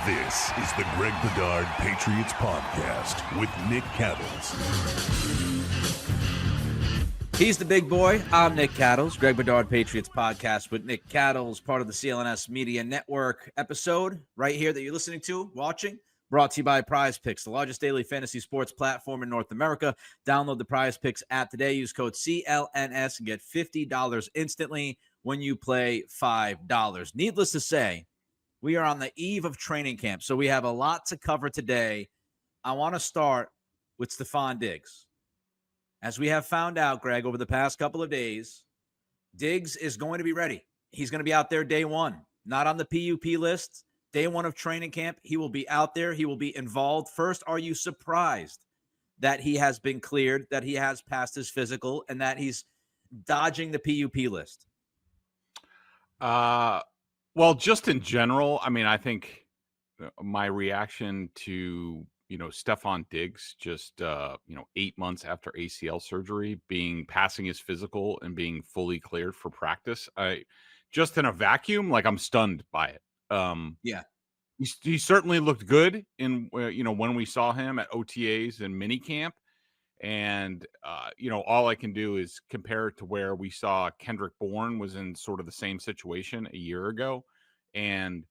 This is the Greg Bedard Patriots Podcast with Nick Cattles. He's the big boy. I'm Nick Cattles. Greg Bedard Patriots Podcast with Nick Cattles, part of the CLNS Media Network episode right here that you're listening to, watching. Brought to you by Prizepicks, the largest daily fantasy sports platform in North America. Download the Prizepicks app today. Use code CLNS and get $50 instantly when you play $5. Needless to say, we are on the eve of training camp, so we have a lot to cover today. I want to start with Stefon Diggs. As we have found out, Greg, over the past couple of days, Diggs is going to be ready. He's going to be out there day one, not on the PUP list. Day one of training camp, he will be out there. He will be involved. First, are you surprised that he has been cleared, that he has passed his physical, and that he's dodging the PUP list? Well, just in general, I mean, I think my reaction to, Stefon Diggs just, 8 months after ACL surgery, passing his physical and being fully cleared for practice, just in a vacuum, like I'm stunned by it. Yeah. He certainly looked good in, when we saw him at OTAs and minicamp. And, all I can do is compare it to where we saw Kendrick Bourne was in sort of the same situation a year ago. And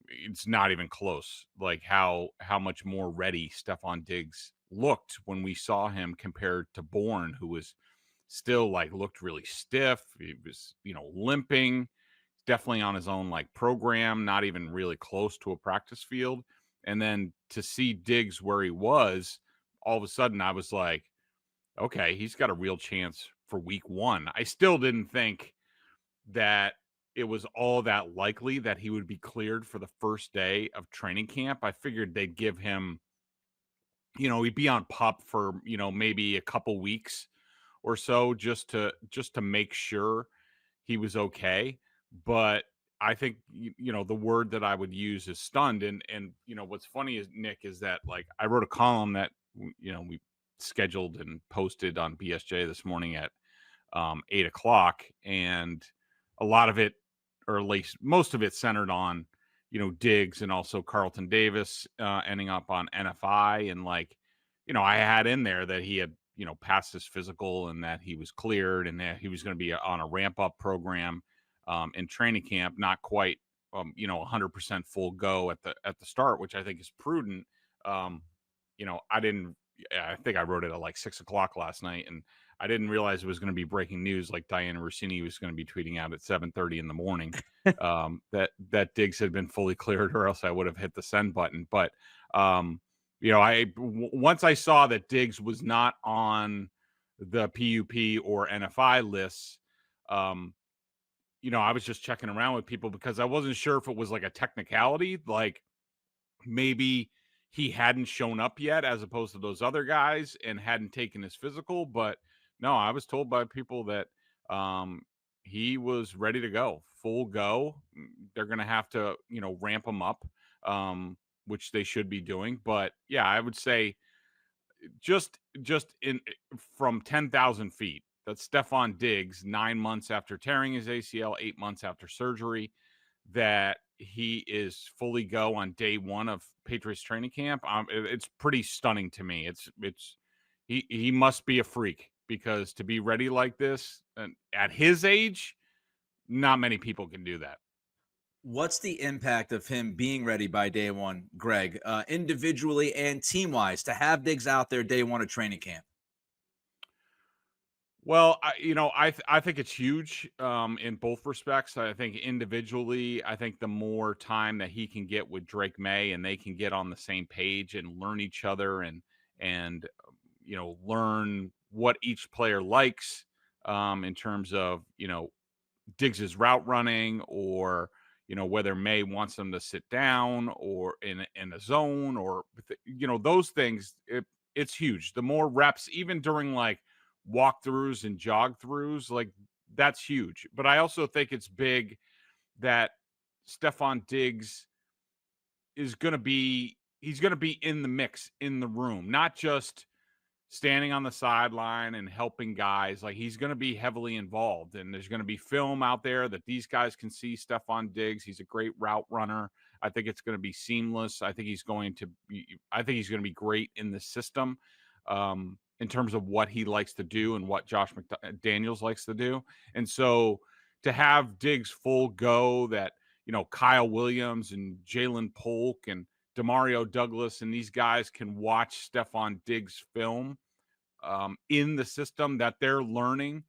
it's not even close, like how much more ready Stefon Diggs looked when we saw him compared to Bourne, who was still looked really stiff. He was, limping, definitely on his own program, not even really close to a practice field. And then to see Diggs where he was, all of a sudden I was like, okay, he's got a real chance for week one. I still didn't think that it was all that likely that he would be cleared for the first day of training camp. I figured they'd give him, he'd be on PUP for, maybe a couple weeks or so just to make sure he was okay. But I think, the word that I would use is stunned. And what's funny is, Nick, is that I wrote a column that, we scheduled and posted on BSJ this morning at 8 o'clock. And a lot of it, or at least most of it, centered on, Diggs and also Carlton Davis ending up on NFI. And I had in there that he had, passed his physical and that he was cleared and that he was going to be on a ramp up program in training camp, not quite, 100% full go at the start, which I think is prudent. I think I wrote it at 6 o'clock last night, and I didn't realize it was going to be breaking news. Like Diana Rossini was going to be tweeting out at 7:30 in the morning that Diggs had been fully cleared, or else I would have hit the send button. But once I saw that Diggs was not on the PUP or NFI lists, I was just checking around with people because I wasn't sure if it was a technicality, maybe he hadn't shown up yet as opposed to those other guys and hadn't taken his physical. But no, I was told by people that he was ready to go, full go. They're going to have to, ramp him up, which they should be doing. But yeah, I would say just from 10,000 feet, that's Stefon Diggs 9 months after tearing his ACL, 8 months after surgery, that he is fully go on day one of Patriots training camp. It's pretty stunning to me. He must be a freak, because to be ready like this and at his age, not many people can do that. What's the impact of him being ready by day one, Greg, individually and team-wise, to have Diggs out there day one of training camp? Well, I think it's huge in both respects. I think individually, I think the more time that he can get with Drake Maye and they can get on the same page and learn each other and learn what each player likes in terms of, Diggs's route running, or, whether Maye wants them to sit down or in a zone, or, those things, it's huge. The more reps, even during walkthroughs and jog throughs, that's huge. But I also think it's big that Stefon Diggs he's going to be in the mix, in the room, not just standing on the sideline and helping guys. He's going to be heavily involved, and there's going to be film out there that these guys can see Stefon Diggs. He's a great route runner. I think it's going to be seamless. I think he's going to be great in the system, in terms of what he likes to do and what Josh McDaniels likes to do. And so to have Diggs full go, that, Kyle Williams and Jalen Polk and Demario Douglas and these guys can watch Stefon Diggs film in the system that they're learning,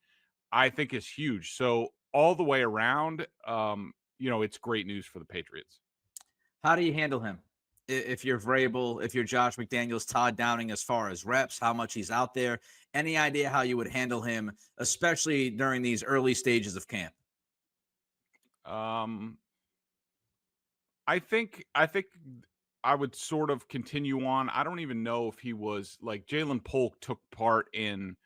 I think is huge. So all the way around, it's great news for the Patriots. How do you handle him? If you're Vrabel, if you're Josh McDaniels, Todd Downing, as far as reps, how much he's out there, any idea how you would handle him, especially during these early stages of camp? I think I would sort of continue on. I don't even know if he was like Jalen Polk took part in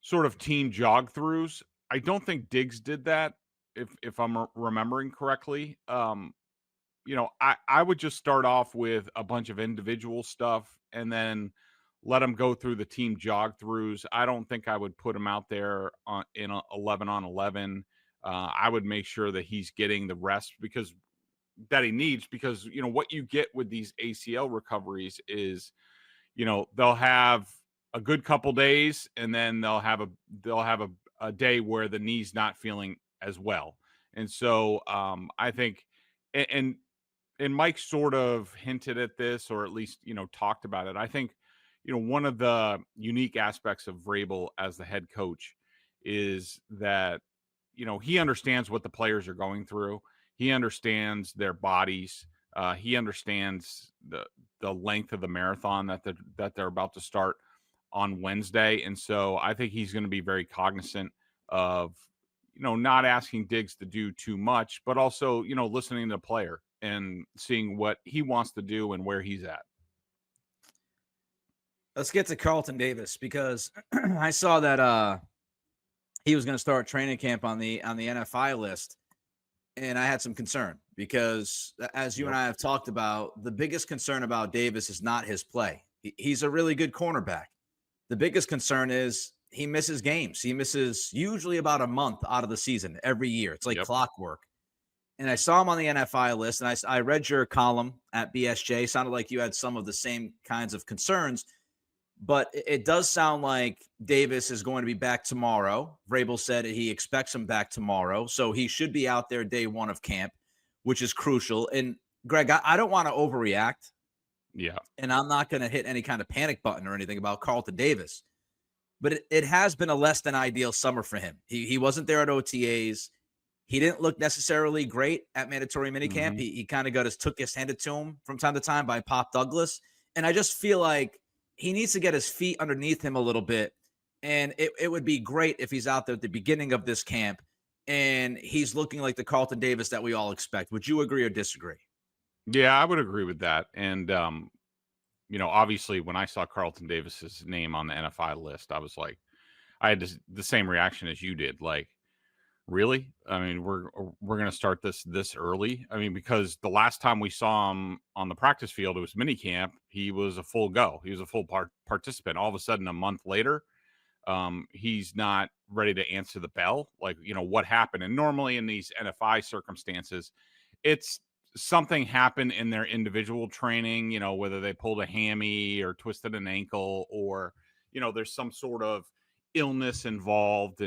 sort of team jog throughs. I don't think Diggs did that, if I'm remembering correctly. I would just start off with a bunch of individual stuff and then let him go through the team jog throughs. I don't think I would put him out there in a 11 on 11. I would make sure that he's getting the rest that he needs, because what you get with these ACL recoveries is, they'll have a good couple days and then they'll have a day where the knee's not feeling as well. And so I think, and Mike sort of hinted at this, or at least, talked about it. I think, one of the unique aspects of Vrabel as the head coach is that, he understands what the players are going through. He understands their bodies. He understands the length of the marathon that they're about to start on Wednesday. And so I think he's going to be very cognizant of, not asking Diggs to do too much, but also, listening to the player and seeing what he wants to do and where he's at. Let's get to Carlton Davis, because I saw that he was going to start training camp on the NFI list. And I had some concern because, as you and I have talked about, the biggest concern about Davis is not his play. He's a really good cornerback. The biggest concern is he misses games. He misses usually about a month out of the season every year. It's like clockwork. And I saw him on the NFI list, and I read your column at BSJ. Sounded like you had some of the same kinds of concerns. But it does sound like Davis is going to be back tomorrow. Vrabel said he expects him back tomorrow. So he should be out there day one of camp, which is crucial. And Greg, I don't want to overreact. Yeah. And I'm not going to hit any kind of panic button or anything about Carlton Davis. But it has been a less than ideal summer for him. He wasn't there at OTAs. He didn't look necessarily great at mandatory minicamp. He kind of took his handed to him from time to time by Pop Douglas. And I just feel like he needs to get his feet underneath him a little bit. And it would be great if he's out there at the beginning of this camp and he's looking like the Carlton Davis that we all expect. Would you agree or disagree? Yeah, I would agree with that. And, obviously when I saw Carlton Davis's name on the NFI list, I was like, I had the same reaction as you did. Like, really? I mean, we're going to start this early. I mean, because the last time we saw him on the practice field, it was minicamp. He was a full go. He was a full participant. All of a sudden, a month later, he's not ready to answer the bell. Like, what happened? And normally in these NFI circumstances, it's something happened in their individual training, whether they pulled a hammy or twisted an ankle, or, there's some sort of illness involved.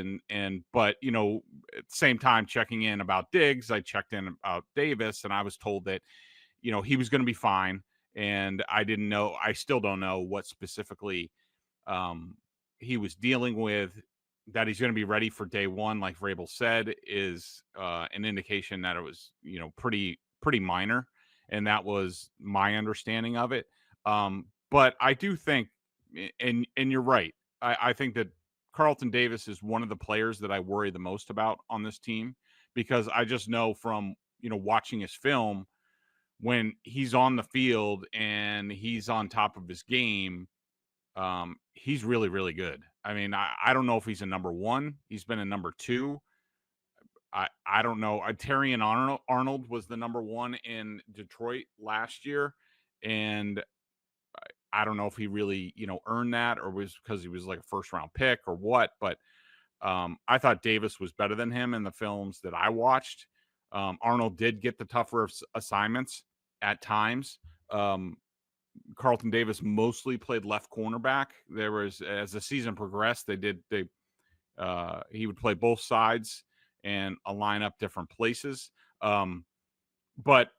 But at the same time, checking in about Diggs, I checked in about Davis, and I was told that, he was going to be fine. And I still don't know what specifically he was dealing with. That he's going to be ready for day one, like Vrabel said, is an indication that it was, pretty minor. And that was my understanding of it. But I do think, and you're right, I think that Carlton Davis is one of the players that I worry the most about on this team, because I just know from, watching his film, when he's on the field and he's on top of his game, he's really, really good. I mean, I don't know if he's a number one. He's been a number two. I don't know. Terrian Arnold was the number one in Detroit last year. And I don't know if he really, earned that, or was because he was like a first round pick or what. But I thought Davis was better than him in the films that I watched. Arnold did get the tougher assignments at times. Carlton Davis mostly played left cornerback. There was, as the season progressed, he would play both sides and align up different places. But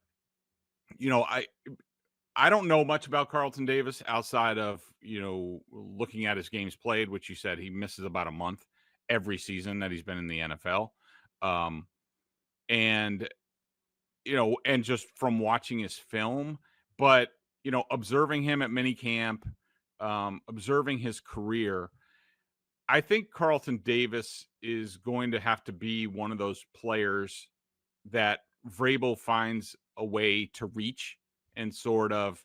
I don't know much about Carlton Davis outside of, looking at his games played, which you said he misses about a month every season that he's been in the NFL. And just from watching his film, but, observing him at minicamp, observing his career, I think Carlton Davis is going to have to be one of those players that Vrabel finds a way to reach and sort of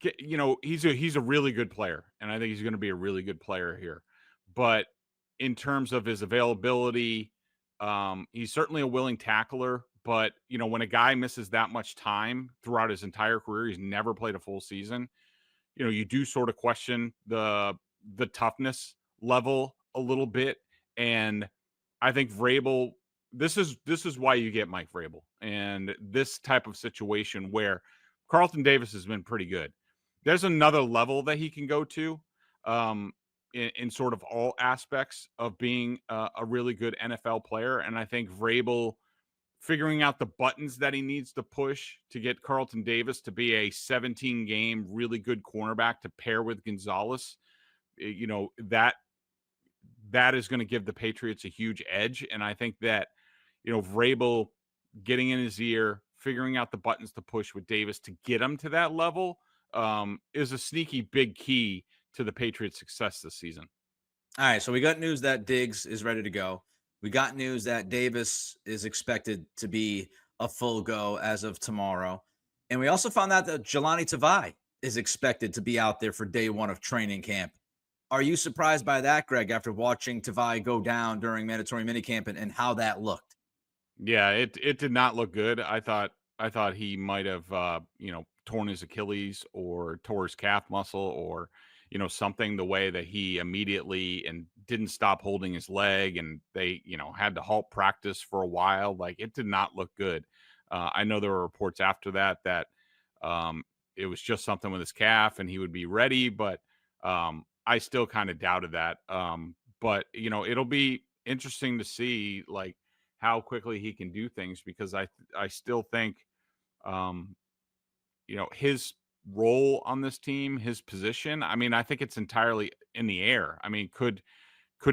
get, he's a really good player, and I think he's going to be a really good player here. But in terms of his availability, he's certainly a willing tackler. But, when a guy misses that much time throughout his entire career, he's never played a full season, you do sort of question the toughness level a little bit. And I think Vrabel, this is why you get Mike Vrabel and this type of situation where Carlton Davis has been pretty good. There's another level that he can go to in sort of all aspects of being a really good NFL player. And I think Vrabel figuring out the buttons that he needs to push to get Carlton Davis to be a 17-game really good cornerback to pair with Gonzalez, that is going to give the Patriots a huge edge. And I think that, Vrabel getting in his ear, figuring out the buttons to push with Davis to get him to that level is a sneaky big key to the Patriots' success this season. All right, so we got news that Diggs is ready to go. We got news that Davis is expected to be a full go as of tomorrow. And we also found out that Jahlani Tavai is expected to be out there for day one of training camp. Are you surprised by that, Greg, after watching Tavai go down during mandatory minicamp and how that looked? Yeah, it did not look good. I thought he might have, torn his Achilles or tore his calf muscle or, something, the way that he immediately and didn't stop holding his leg, and they, had to halt practice for a while. Like, it did not look good. I know there were reports after that it was just something with his calf and he would be ready, but I still kind of doubted that. But, it'll be interesting to see like how quickly he can do things, because I still think, his role on this team, his position, I mean, I think it's entirely in the air. I mean, could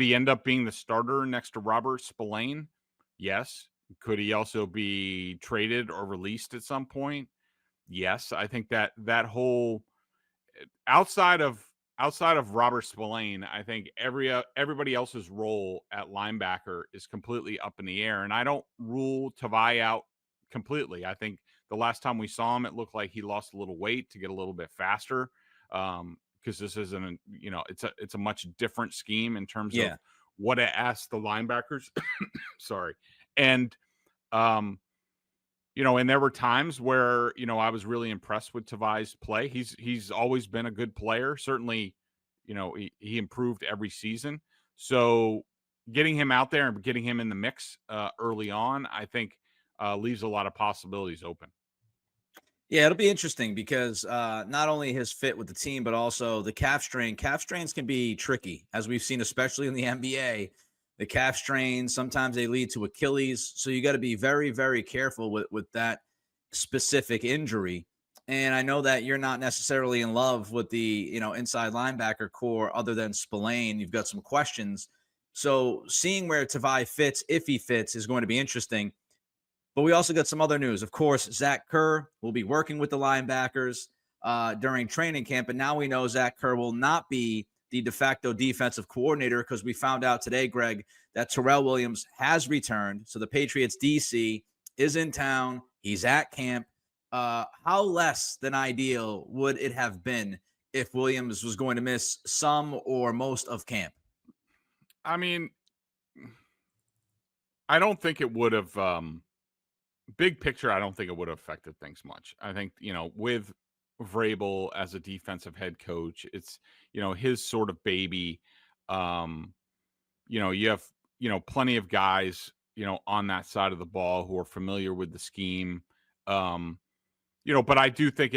he end up being the starter next to Robert Spillane? Yes. Could he also be traded or released at some point? Yes. I think that whole outside of Robert Spillane, I think everybody else's role at linebacker is completely up in the air. And I don't rule Tavai out completely. I think the last time we saw him, it looked like he lost a little weight to get a little bit faster. Because this isn't, it's a much different scheme in terms of what it asks the linebackers. Sorry. And, and there were times where, I was really impressed with Tavai's play. He's always been a good player. Certainly, he improved every season. So getting him out there and getting him in the mix early on, I think leaves a lot of possibilities open. Yeah, it'll be interesting because not only his fit with the team, but also the calf strain. Calf strains can be tricky, as we've seen, especially in the NBA. The calf strains, sometimes they lead to Achilles. So you got to be very, very careful with that specific injury. And I know that you're not necessarily in love with the, inside linebacker core other than Spillane. You've got some questions. So seeing where Tavai fits, if he fits, is going to be interesting. But we also got some other news. Of course, Zach Kerr will be working with the linebackers during training camp. And now we know Zach Kerr will not be the de facto defensive coordinator, because we found out today, Greg, that Terrell Williams has returned. So the Patriots DC is in town. He's at camp. How less than ideal would it have been if Williams was going to miss some or most of camp? I mean, I don't think it would have, big picture, I don't think it would have affected things much. I think, with Vrabel as a defensive head coach, it's, his sort of baby. You have, plenty of guys, on that side of the ball who are familiar with the scheme. But I do think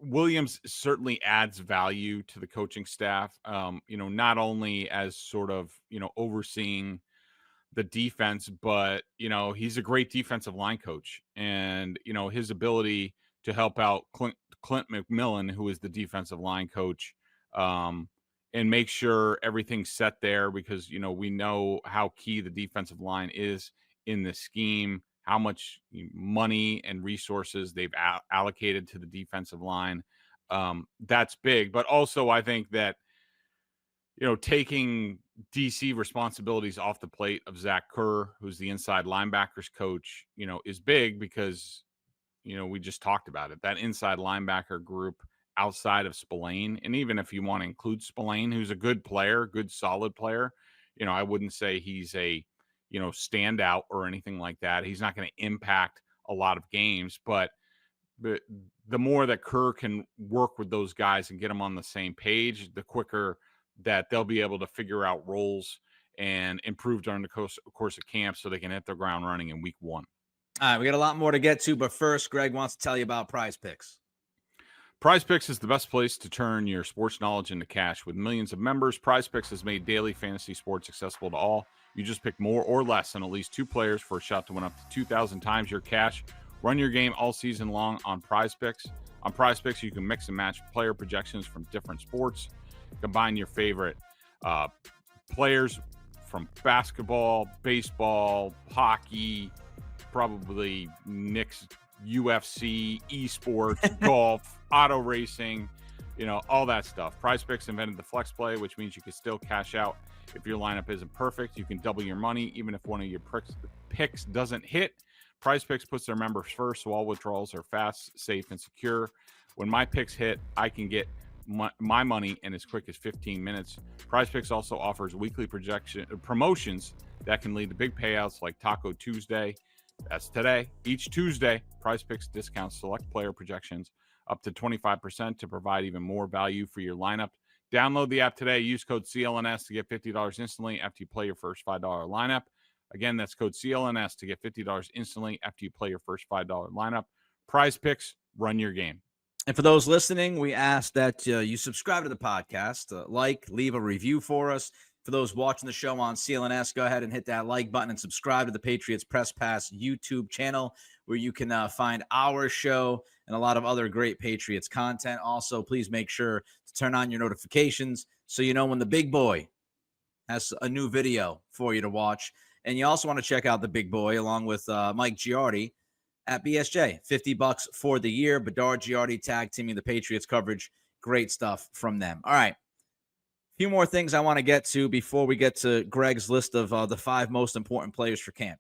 Williams certainly adds value to the coaching staff, not only as sort of, overseeing the defense, but, he's a great defensive line coach. And, his ability to help out Clint McMillan, who is the defensive line coach, and make sure everything's set there because, we know how key the defensive line is in the scheme, how much money and resources they've allocated to the defensive line. That's big. But also I think that, taking DC responsibilities off the plate of Zach Kerr, who's the inside linebackers coach, is big because, we just talked about it. That inside linebacker group outside of Spillane, and even if you want to include Spillane, who's a good player, good solid player, I wouldn't say he's a standout or anything like that. He's not going to impact a lot of games, but the more that Kerr can work with those guys and get them on the same page, the quicker that they'll be able to figure out roles and improve during the course of camp so they can hit the ground running in week 1. All right, we got a lot more to get to, but first, Greg wants to tell you about Prizepicks. Prizepicks is the best place to turn your sports knowledge into cash. With millions of members, Prizepicks has made daily fantasy sports accessible to all. You just pick more or less than at least 2 players for a shot to win up to 2,000 times your cash. Run your game all season long on Prizepicks. On Prizepicks, you can mix and match player projections from different sports. Combine your favorite players from basketball, baseball, hockey, probably Knicks, UFC, esports, golf, auto racing, all that stuff. Prizepicks invented the flex play, which means you can still cash out if your lineup isn't perfect. You can double your money even if one of your picks doesn't hit. Prizepicks puts their members first, so all withdrawals are fast, safe, and secure. When my picks hit, I can get my money in as quick as 15 minutes. Prizepicks also offers weekly promotions that can lead to big payouts like Taco Tuesday. That's today. Each Tuesday, Prizepicks discounts select player projections up to 25% to provide even more value for your lineup. Download the app today. Use code CLNS to get $50 instantly after you play your first $5 lineup. Again, that's code CLNS to get $50 instantly after you play your first $5 lineup. Prizepicks, run your game. And for those listening, we ask that you subscribe to the podcast, leave a review for us. For those watching the show on CLNS, go ahead and hit that like button and subscribe to the Patriots Press Pass YouTube channel where you can find our show and a lot of other great Patriots content. Also, please make sure to turn on your notifications so you know when the big boy has a new video for you to watch. And you also want to check out the big boy along with Mike Giardi at BSJ. $50 for the year. Bedard, Giardi tag teaming the Patriots coverage. Great stuff from them. All right. Few more things I want to get to before we get to Greg's list of the 5 most important players for camp.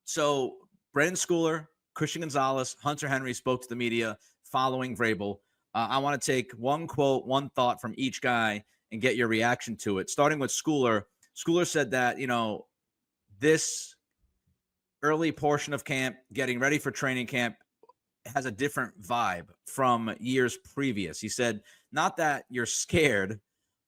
So Brendan Schooler, Christian Gonzalez, Hunter Henry spoke to the media following Vrabel. I want to take one quote, one thought from each guy and get your reaction to it. Starting with Schooler. Schooler said that, this early portion of camp, getting ready for training camp, has a different vibe from years previous. He said, not that you're scared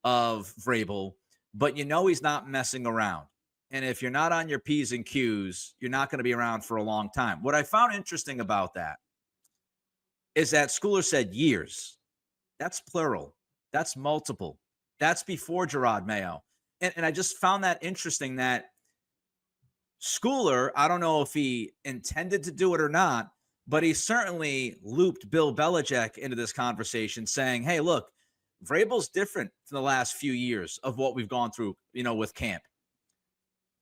of Vrabel, but he's not messing around. And if you're not on your P's and Q's, you're not going to be around for a long time. What I found interesting about that is that Schooler said years. That's plural. That's multiple. That's before Gerard Mayo. And I just found that interesting that Schooler, I don't know if he intended to do it or not, but he certainly looped Bill Belichick into this conversation saying, hey, look, Vrabel's different from the last few years of what we've gone through, with camp.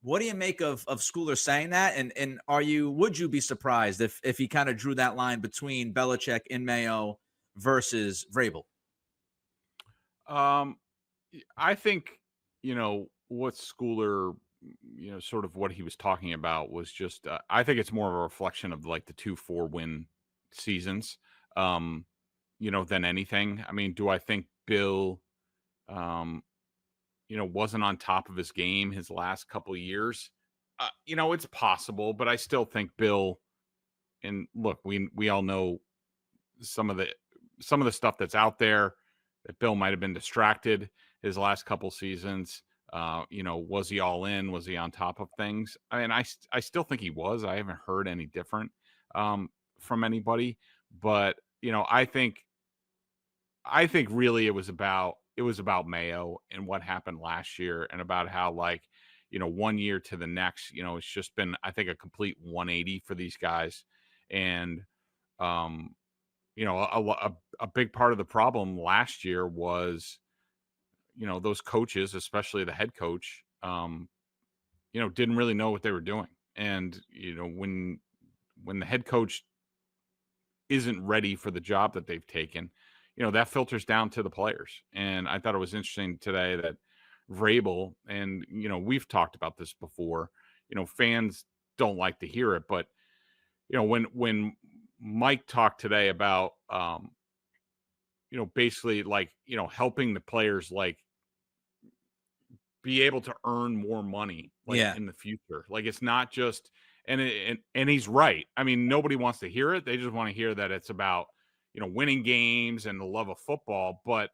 What do you make of Schooler saying that? And would you be surprised if he kind of drew that line between Belichick and Mayo versus Vrabel? I think, what Schooler, sort of what he was talking about was just, I think it's more of a reflection of like the 2 4-win seasons, than anything. I mean, do I think Bill, wasn't on top of his game his last couple of years? It's possible, but I still think Bill, and look, we all know some of the stuff that's out there that Bill might have been distracted his last couple seasons. Was he all in? Was he on top of things? I still think he was. I haven't heard any different from anybody. But, I think really it was about Mayo and what happened last year, and about how, like, 1 year to the next, it's just been, I think, a complete 180 for these guys. And, a big part of the problem last year was, those coaches, especially the head coach, didn't really know what they were doing. And, when the head coach isn't ready for the job that they've taken, that filters down to the players. And I thought it was interesting today that Vrabel, and, we've talked about this before, fans don't like to hear it, but, when Mike talked today about, basically, like, helping the players, like, be able to earn more money, like, in the future. Like, it's not just, and he's right. I mean, nobody wants to hear it. They just want to hear that it's about, winning games and the love of football. But,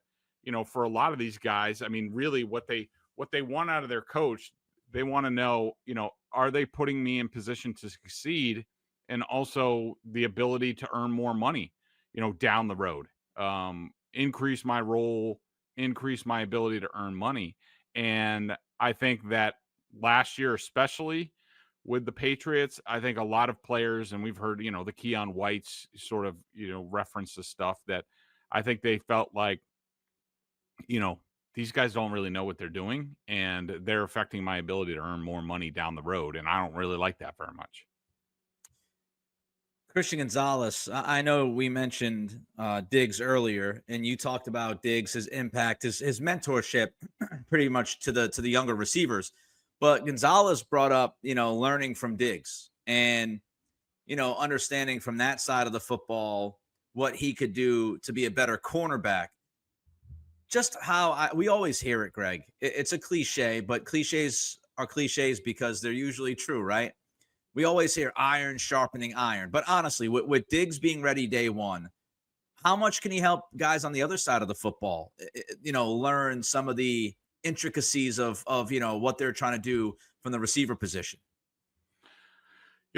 for a lot of these guys, I mean, really what they want out of their coach, they want to know, are they putting me in position to succeed? And also the ability to earn more money, down the road, increase my role, increase my ability to earn money. And I think that last year, especially with the Patriots, I think a lot of players, and we've heard, the Keon Whites sort of, reference the stuff, that I think they felt like, these guys don't really know what they're doing, and they're affecting my ability to earn more money down the road. And I don't really like that very much. Christian Gonzalez, I know we mentioned Diggs earlier, and you talked about Diggs, his impact, his mentorship, pretty much to the younger receivers. But Gonzalez brought up, learning from Diggs and, understanding from that side of the football what he could do to be a better cornerback. Just how we always hear it, Greg. It's a cliche, but cliches are cliches because they're usually true, right? We always hear iron sharpening iron. But honestly, with Diggs being ready day one, how much can he help guys on the other side of the football, learn some of the intricacies of what they're trying to do from the receiver position?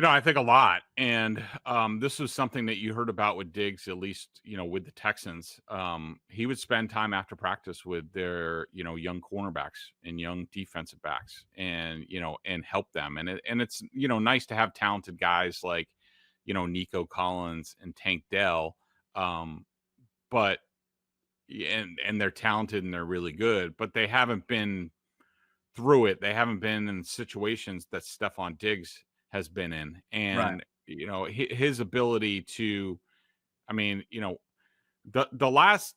I think a lot. And this was something that you heard about with Diggs, at least, with the Texans. He would spend time after practice with their, young cornerbacks and young defensive backs, and, and help them. And it's, nice to have talented guys like, Nico Collins and Tank Dell. But they're talented and they're really good, but they haven't been through it. They haven't been in situations that Stefon Diggs has been in. And, right, his ability to, I mean, the last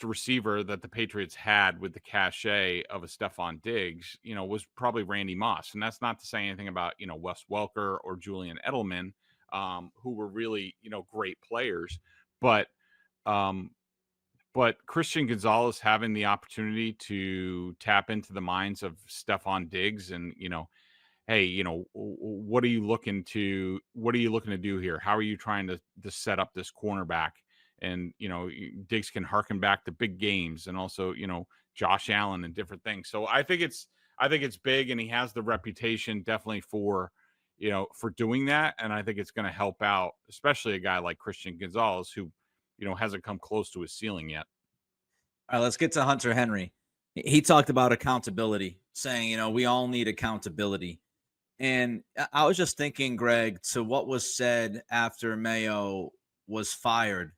receiver that the Patriots had with the cachet of a Stefon Diggs, was probably Randy Moss. And that's not to say anything about, Wes Welker or Julian Edelman, who were really, great players. But Christian Gonzalez having the opportunity to tap into the minds of Stefon Diggs and, hey, what are you looking to do here? How are you trying to set up this cornerback? And, Diggs can harken back to big games, and also, Josh Allen and different things. So I think it's big, and he has the reputation definitely for doing that. And I think it's going to help out, especially a guy like Christian Gonzalez, who, hasn't come close to his ceiling yet. All right, let's get to Hunter Henry. He talked about accountability, saying, we all need accountability. And I was just thinking, Greg, to what was said after Mayo was fired,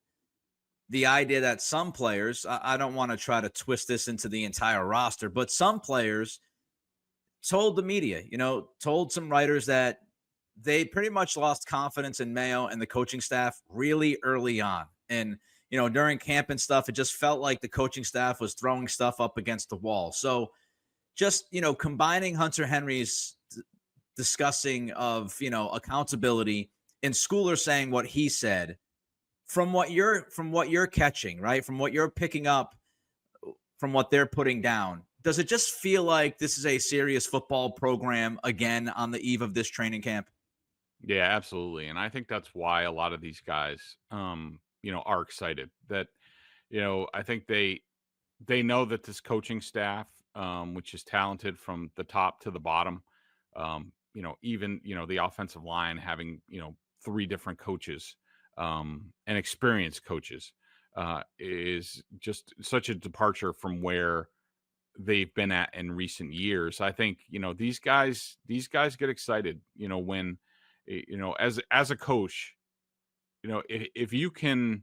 the idea that some players, I don't want to try to twist this into the entire roster, but some players told the media, told some writers that they pretty much lost confidence in Mayo and the coaching staff really early on. And, during camp and stuff, it just felt like the coaching staff was throwing stuff up against the wall. So just, combining Hunter Henry's discussing of, accountability, and Schooler saying what he said, from what you're catching, right? From what you're picking up, from what they're putting down, does it just feel like this is a serious football program again on the eve of this training camp? Yeah, absolutely. And I think that's why a lot of these guys, are excited that, I think they know that this coaching staff, which is talented from the top to the bottom. Even, the offensive line having, 3 different coaches and experienced coaches is just such a departure from where they've been at in recent years. I think, these guys get excited, when, as a coach, if you can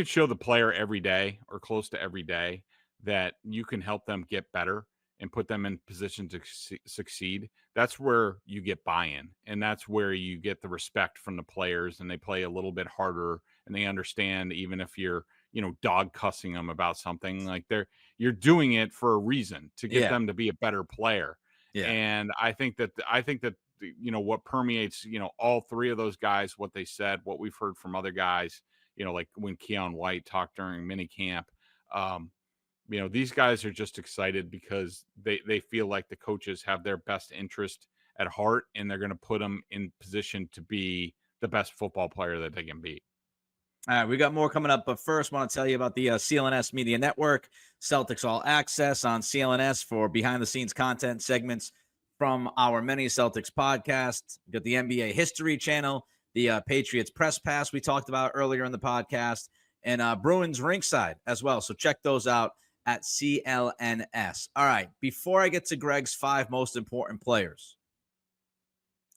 show the player every day or close to every day that you can help them get better and put them in position to succeed, that's where you get buy-in, and that's where you get the respect from the players, and they play a little bit harder, and they understand, even if you're, dog cussing them about something, like you're doing it for a reason, to get them to be a better player. Yeah. And I think that what permeates, all 3 of those guys, what they said, what we've heard from other guys, like when Keon White talked during mini camp, these guys are just excited because they feel like the coaches have their best interest at heart, and they're going to put them in position to be the best football player that they can be. All right, we got more coming up, but first, want to tell you about the CLNS Media Network, Celtics All Access on CLNS for behind-the-scenes content segments from our many Celtics podcasts. We got the NBA History Channel, the Patriots Press Pass we talked about earlier in the podcast, and Bruins Ringside as well. So check those out at CLNS. All right, before I get to Greg's 5 most important players,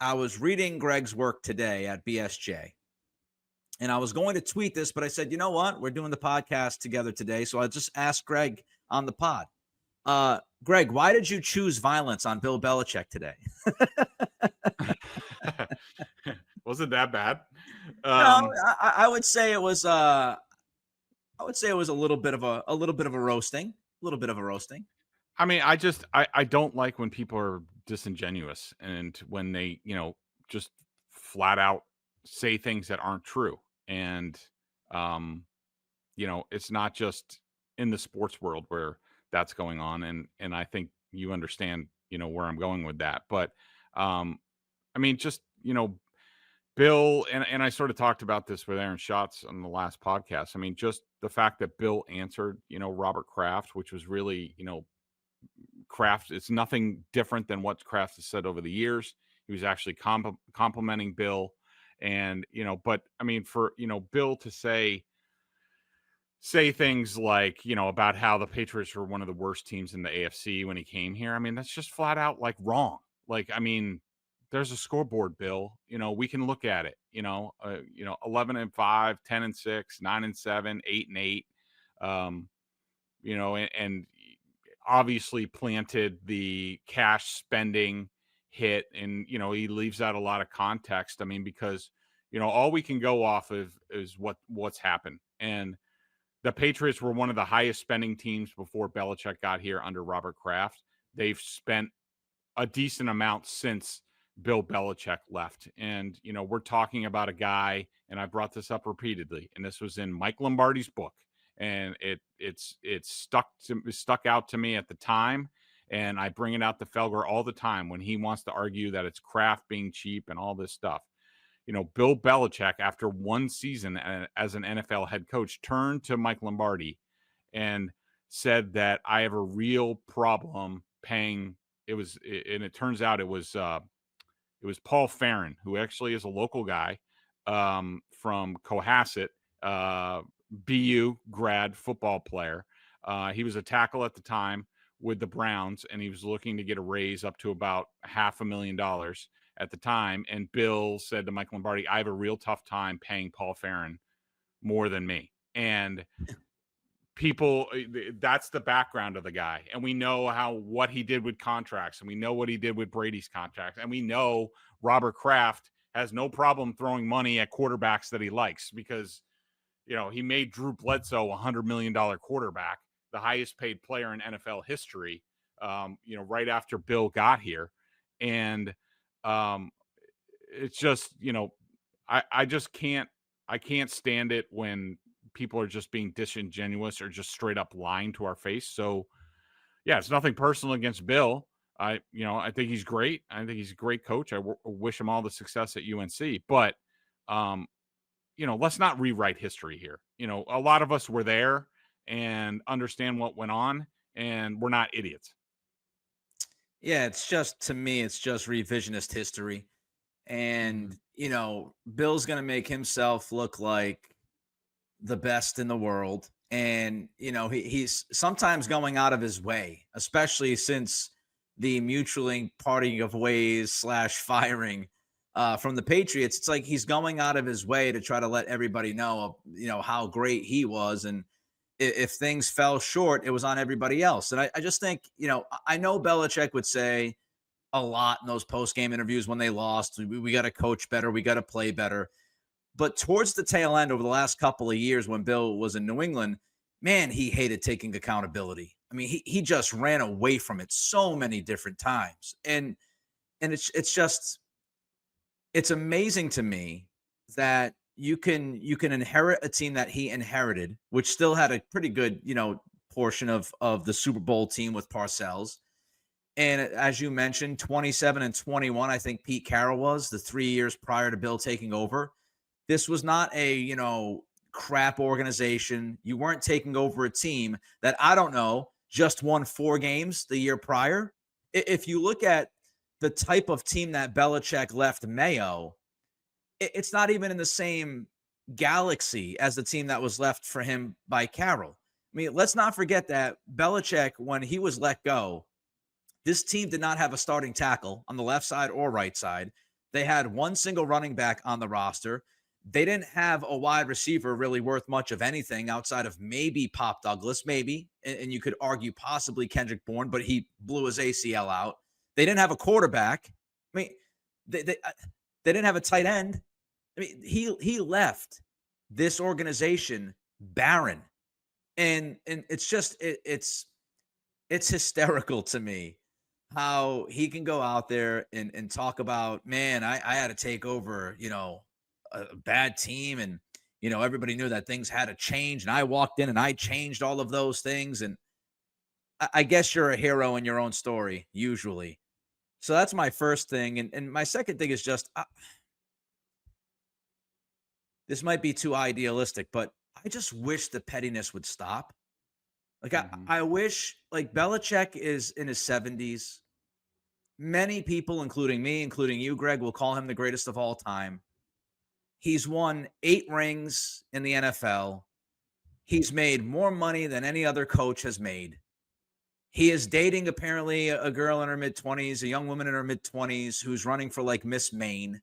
I was reading Greg's work today at BSJ, and I was going to tweet this, but I said, you know what? We're doing the podcast together today, so I just asked Greg on the pod. Greg, why did you choose violence on Bill Belichick today? Wasn't that bad? No, I would say it was. I would say it was a little bit of a roasting. I mean, I don't like when people are disingenuous, and when they, just flat out say things that aren't true. And, it's not just in the sports world where that's going on. And I think you understand, where I'm going with that. But, I mean, just, Bill, and I sort of talked about this with Aaron Schatz on the last podcast. I mean, just the fact that Bill answered, Robert Kraft, which was really, Kraft, it's nothing different than what Kraft has said over the years. He was actually complimenting Bill. And, but I mean, for, Bill to say things like, about how the Patriots were one of the worst teams in the AFC when he came here. I mean, that's just flat out like wrong. Like, I mean, there's a scoreboard, Bill. We can look at it. 11-5, 10-6, 9-7, 8-8. And obviously planted the cash spending hit, and he leaves out a lot of context. I mean, because all we can go off of is what's happened. And the Patriots were one of the highest spending teams before Belichick got here under Robert Kraft. They've spent a decent amount since Bill Belichick left. And, we're talking about a guy, and I brought this up repeatedly, and this was in Mike Lombardi's book, and it's stuck out to me at the time. And I bring it out to Felger all the time when he wants to argue that it's Kraft being cheap and all this stuff. Bill Belichick, after one season as an NFL head coach, turned to Mike Lombardi and said that I have a real problem paying. And it turns out it was Paul Farron, who actually is a local guy from Cohasset, BU grad football player. He was a tackle at the time with the Browns, and he was looking to get a raise up to about $500,000 at the time. And Bill said to Mike Lombardi, I have a real tough time paying Paul Farron more than me. And people, that's the background of the guy. And we know what he did with contracts, and we know what he did with Brady's contract. And we know Robert Kraft has no problem throwing money at quarterbacks that he likes, because, he made Drew Bledsoe a $100 million quarterback, the highest paid player in NFL history, right after Bill got here. And it's just, I can't stand it when people are just being disingenuous or just straight up lying to our face. So yeah, it's nothing personal against Bill. I think he's great. I think he's a great coach. I wish him all the success at UNC, but let's not rewrite history here. A lot of us were there and understand what went on. and we're not idiots. Yeah, it's just, to me, it's just revisionist history. And, Bill's going to make himself look like the best in the world. And, he's sometimes going out of his way, especially since the mutually parting of ways / firing from the Patriots. It's like he's going out of his way to try to let everybody know, how great he was. And if things fell short, it was on everybody else. And I just think, I know Belichick would say a lot in those post-game interviews when they lost, we got to coach better, we got to play better. But towards the tail end over the last couple of years when Bill was in New England, man, he hated taking accountability. I mean, he just ran away from it so many different times. And it's amazing to me that you can inherit a team that he inherited, which still had a pretty good, portion of the Super Bowl team with Parcells. And as you mentioned, 27 and 21, I think Pete Carroll was the 3 years prior to Bill taking over. This was not a, crap organization. You weren't taking over a team that, I don't know, just won 4 games the year prior. If you look at the type of team that Belichick left Mayo, it's not even in the same galaxy as the team that was left for him by Carroll. I mean, let's not forget that Belichick, when he was let go, this team did not have a starting tackle on the left side or right side. They had one single running back on the roster. They didn't have a wide receiver really worth much of anything outside of maybe Pop Douglas, maybe. And you could argue possibly Kendrick Bourne, but he blew his ACL out. They didn't have a quarterback. I mean, they didn't have a tight end. I mean, he left this organization barren. And it's just, it's hysterical to me how he can go out there and talk about, man, I had to take over, a bad team. And, everybody knew that things had to change. And I walked in and I changed all of those things. And I guess you're a hero in your own story, usually. So that's my first thing. And my second thing is just, this might be too idealistic, but I just wish the pettiness would stop. Like, I wish, like, Belichick is in his 70s. Many people, including me, including you, Greg, will call him the greatest of all time. He's won 8 rings in the NFL. He's made more money than any other coach has made. He is dating, apparently, a girl in her mid-20s, a young woman in her mid-20s who's running for, like, Miss Maine.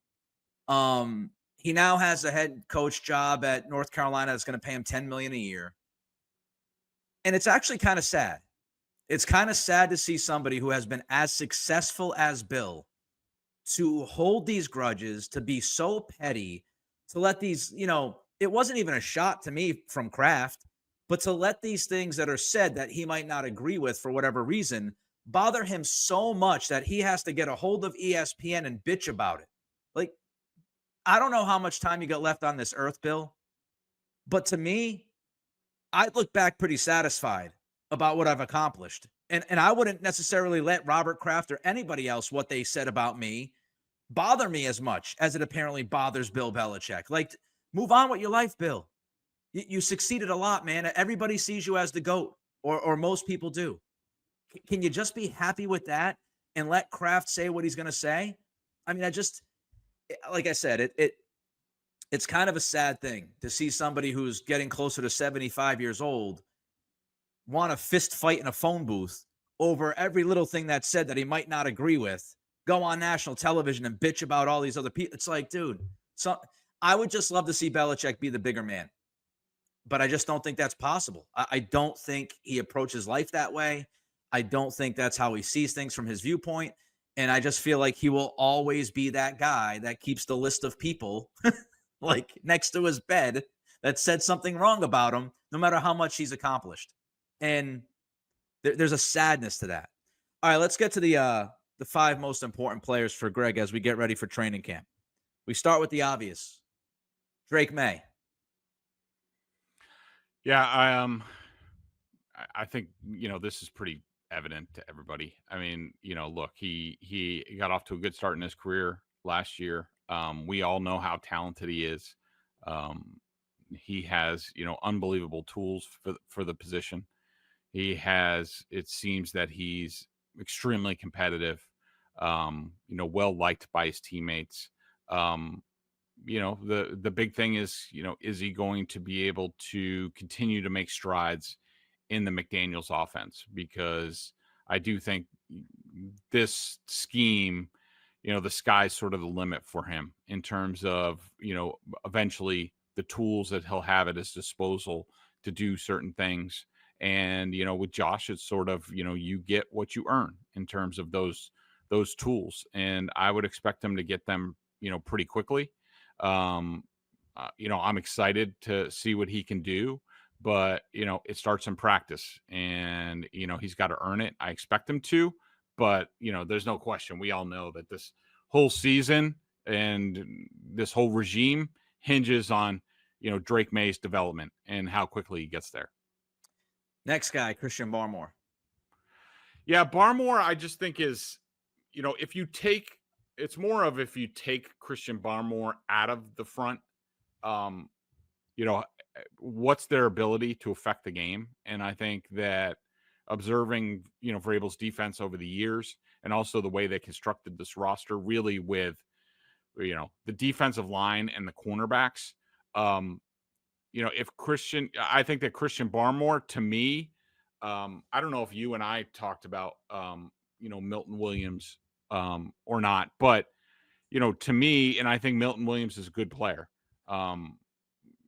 He now has a head coach job at North Carolina that's going to pay him $10 million a year. And it's actually kind of sad. It's kind of sad to see somebody who has been as successful as Bill to hold these grudges, to be so petty, to let these, it wasn't even a shot to me from Kraft, but to let these things that are said that he might not agree with for whatever reason bother him so much that he has to get a hold of ESPN and bitch about it. Like, I don't know how much time you got left on this earth, Bill, but to me, I look back pretty satisfied about what I've accomplished. And I wouldn't necessarily let Robert Kraft or anybody else what they said about me bother me as much as it apparently bothers Bill Belichick. Like, move on with your life, Bill. You succeeded a lot, man. Everybody sees you as the GOAT, or most people do. Can you just be happy with that and let Kraft say what he's going to say? I mean, like I said, it's kind of a sad thing to see somebody who's getting closer to 75 years old want to fist fight in a phone booth over every little thing that's said that he might not agree with, go on national television and bitch about all these other people. It's like, dude, so I would just love to see Belichick be the bigger man, but I just don't think that's possible. I don't think he approaches life that way. I don't think that's how he sees things from his viewpoint. And I just feel like he will always be that guy that keeps the list of people like next to his bed that said something wrong about him, no matter how much he's accomplished. And there's a sadness to that. All right, let's get to the 5 most important players for Greg as we get ready for training camp. We start with the obvious. Drake Maye. Yeah, I think, this is pretty evident to everybody. I mean, look, he got off to a good start in his career last year. We all know how talented he is. He has, unbelievable tools for the position. It seems that he's extremely competitive, well liked by his teammates. The big thing is, is he going to be able to continue to make strides in the McDaniels offense? Because I do think this scheme, the sky's sort of the limit for him in terms of, eventually the tools that he'll have at his disposal to do certain things. And, with Josh, it's sort of, you get what you earn in terms of those tools. And I would expect him to get them, pretty quickly. I'm excited to see what he can do, but, it starts in practice and, he's got to earn it. I expect him to, but, there's no question. We all know that this whole season and this whole regime hinges on, Drake Maye's development and how quickly he gets there. Next guy, Christian Barmore. Yeah, Barmore, I just think is, if you take Christian Barmore out of the front, what's their ability to affect the game? And I think that observing, Vrabel's defense over the years and also the way they constructed this roster really with, the defensive line and the cornerbacks, I think that Christian Barmore, to me, I don't know if you and I talked about, Milton Williams or not, but, to me, and I think Milton Williams is a good player.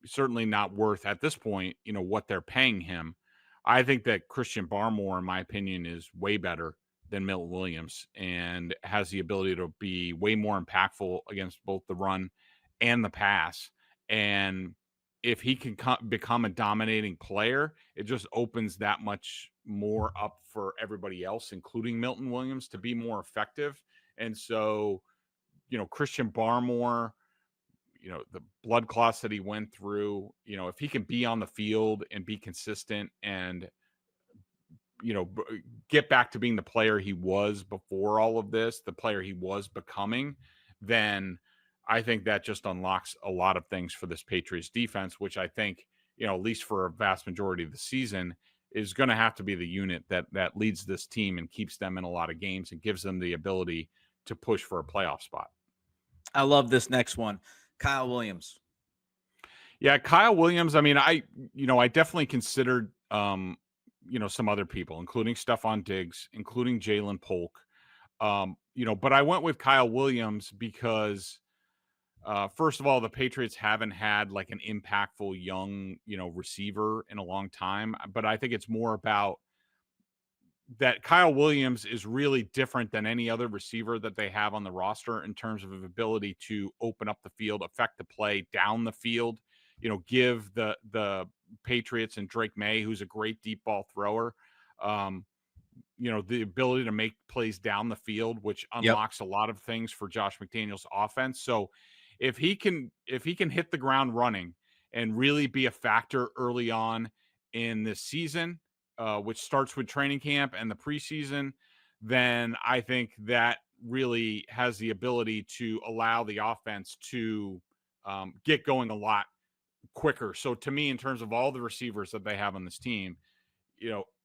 Certainly not worth at this point, what they're paying him. I think that Christian Barmore, in my opinion, is way better than Milton Williams and has the ability to be way more impactful against both the run and the pass. And if he can become a dominating player, it just opens that much more up for everybody else, including Milton Williams, to be more effective. And so, Christian Barmore, the blood clots that he went through, if he can be on the field and be consistent and, get back to being the player he was before all of this, the player he was becoming, then I think that just unlocks a lot of things for this Patriots defense, which I think, at least for a vast majority of the season, is going to have to be the unit that leads this team and keeps them in a lot of games and gives them the ability to push for a playoff spot. I love this next one. Kyle Williams. Yeah, Kyle Williams. I mean, I definitely considered, some other people, including Stefon Diggs, including Jalen Polk. But I went with Kyle Williams because, first of all, the Patriots haven't had like an impactful young, receiver in a long time. But I think it's more about that Kyle Williams is really different than any other receiver that they have on the roster in terms of ability to open up the field, affect the play down the field, give the Patriots and Drake Maye, who's a great deep ball thrower, the ability to make plays down the field, which unlocks a lot of things for Josh McDaniels' offense. So if he can hit the ground running and really be a factor early on in this season, which starts with training camp and the preseason, then I think that really has the ability to allow the offense to get going a lot quicker. So to me, in terms of all the receivers that they have on this team,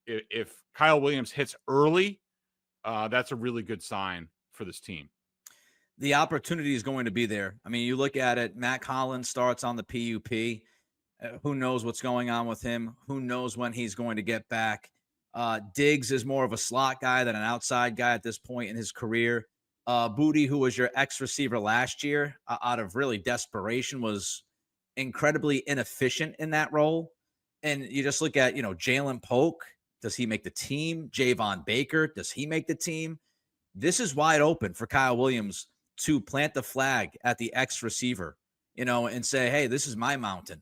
if Kyle Williams hits early, that's a really good sign for this team. The opportunity is going to be there. I mean, you look at it, Matt Collins starts on the PUP. Who knows what's going on with him? Who knows when he's going to get back? Diggs is more of a slot guy than an outside guy at this point in his career. Booty, who was your ex-receiver last year, out of really desperation, was incredibly inefficient in that role. And you just look at, Jalen Polk. Does he make the team? Javon Baker, does he make the team? This is wide open for Kyle Williams to plant the flag at the ex-receiver, and say, hey, this is my mountain.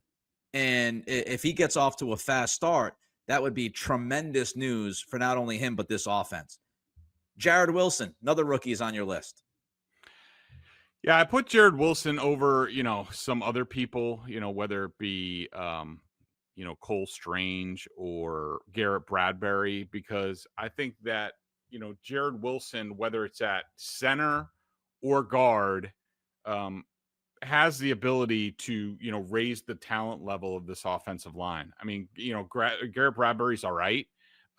And if he gets off to a fast start, that would be tremendous news for not only him, but this offense. Jared Wilson, another rookie, is on your list. Yeah, I put Jared Wilson over, some other people, whether it be, Cole Strange or Garrett Bradbury, because I think that, Jared Wilson, whether it's at center or guard, has the ability to, raise the talent level of this offensive line. I mean, Garrett Bradbury's all right.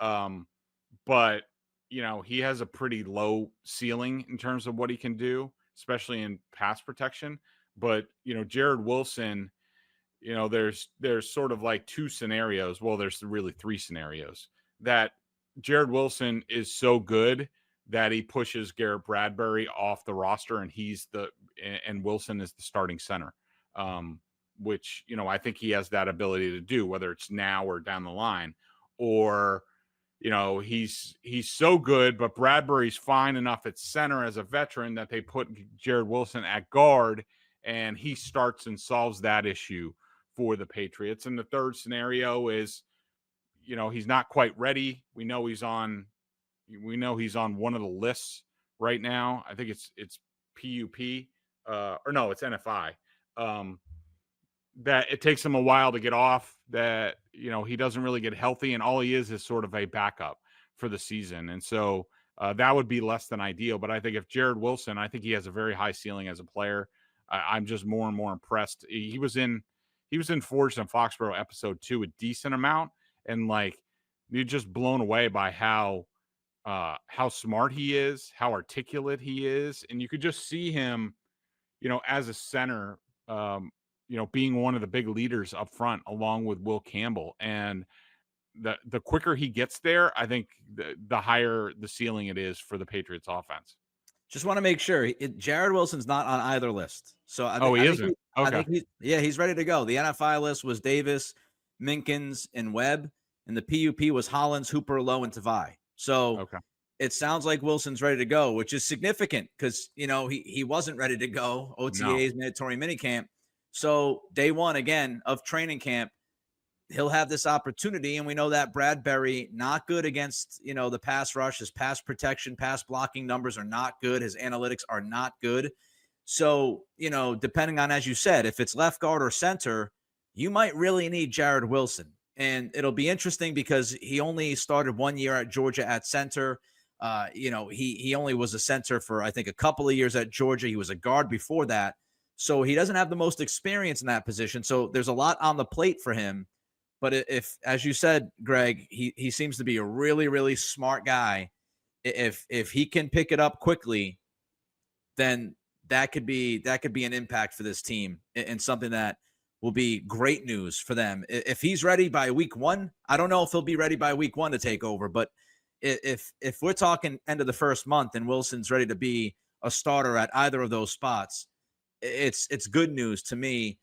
But, he has a pretty low ceiling in terms of what he can do, especially in pass protection. But, Jared Wilson, there's sort of like two scenarios. Well, there's really three scenarios that Jared Wilson is so good that he pushes Garrett Bradbury off the roster and Wilson is the starting center. Which, I think he has that ability to do, whether it's now or down the line, or, he's so good, but Bradbury's fine enough at center as a veteran that they put Jared Wilson at guard and he starts and solves that issue for the Patriots. And the third scenario is, he's not quite ready. We know he's on one of the lists right now. I think it's PUP, or no, it's NFI. That it takes him a while to get off, that, he doesn't really get healthy, and all he is sort of a backup for the season. And so that would be less than ideal. But I think if Jared Wilson, I think he has a very high ceiling as a player. I'm just more and more impressed. He was in Forged in Foxborough episode 2 a decent amount, and like, you're just blown away by how smart he is, how articulate he is. And you could just see him, as a center, being one of the big leaders up front along with Will Campbell. And the quicker he gets there, I think the higher the ceiling it is for the Patriots offense. Just want to make sure Jared Wilson's not on either list. So he isn't. Okay. I think he's ready to go. The NFI list was Davis, Minkins, and Webb, and the PUP was Hollins, Hooper, Lowe, and Tavai. So it sounds like Wilson's ready to go, which is significant because, he wasn't ready to go. OTAs, mandatory minicamp. So day one, again, of training camp, he'll have this opportunity. And we know that Bradbury, not good against, the pass rush. His pass protection, pass blocking numbers are not good. His analytics are not good. So, depending on, as you said, if it's left guard or center, you might really need Jared Wilson. And it'll be interesting because he only started 1 year at Georgia at center. He only was a center for, I think, a couple of years at Georgia. He was a guard before that. So he doesn't have the most experience in that position. So there's a lot on the plate for him. But if, as you said, Greg, he seems to be a really, really smart guy. If he can pick it up quickly, then that could be an impact for this team and something that will be great news for them. If he's ready by week 1, I don't know if he'll be ready by week 1 to take over, but if we're talking end of the first month and Wilson's ready to be a starter at either of those spots, it's good news to me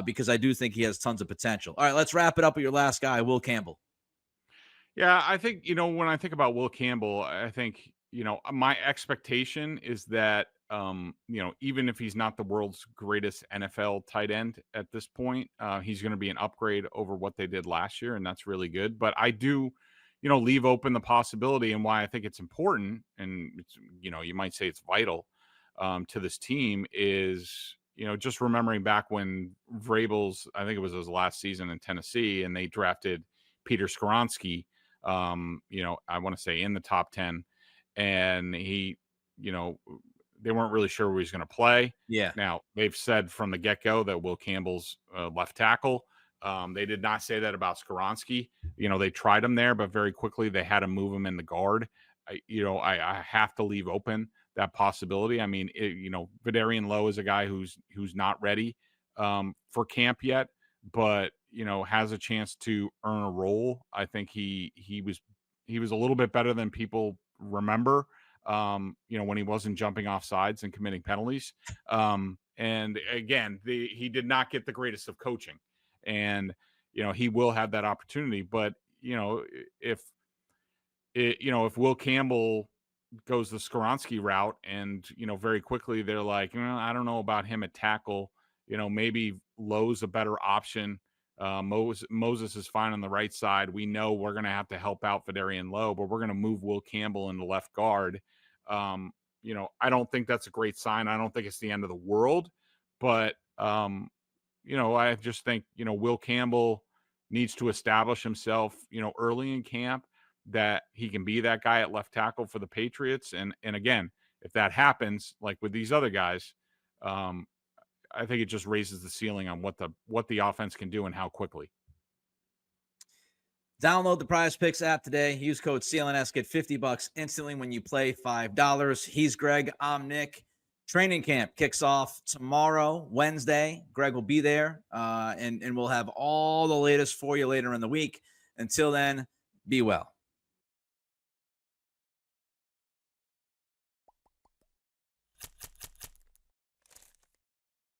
because I do think he has tons of potential. All right, let's wrap it up with your last guy, Will Campbell. Yeah, I think, when I think about Will Campbell, I think, my expectation is that, even if he's not the world's greatest NFL tight end at this point, he's going to be an upgrade over what they did last year, and that's really good. But I do, leave open the possibility, and why I think it's important, and it's, you might say it's vital to this team is, just remembering back when Vrabel's, I think it was his last season in Tennessee, and they drafted Peter Skoronski, I want to say in the top 10, and he, they weren't really sure where he's going to play. Yeah. Now they've said from the get-go that Will Campbell's left tackle. They did not say that about Skoronski. They tried him there, but very quickly they had to move him in the guard. I have to leave open that possibility. I mean, Vidarian Lowe is a guy who's not ready for camp yet, but has a chance to earn a role. I think he was a little bit better than people remember. When he wasn't jumping off sides and committing penalties. And again, he did not get the greatest of coaching, and he will have that opportunity. But if Will Campbell goes the Skoronski route, and very quickly they're like, I don't know about him at tackle. Maybe Lowe's a better option. Moses is fine on the right side. We know we're going to have to help out Vidarian Lowe, but we're going to move Will Campbell into left guard. I don't think that's a great sign. I don't think it's the end of the world, but I just think Will Campbell needs to establish himself early in camp, that he can be that guy at left tackle for the Patriots. And again, if that happens, like with these other guys, I think it just raises the ceiling on what the offense can do and how quickly. Download the Prizepicks app today. Use code CLNS. Get $50 instantly when you play $5. He's Greg. I'm Nick. Training camp kicks off tomorrow, Wednesday. Greg will be there, and we'll have all the latest for you later in the week. Until then, be well.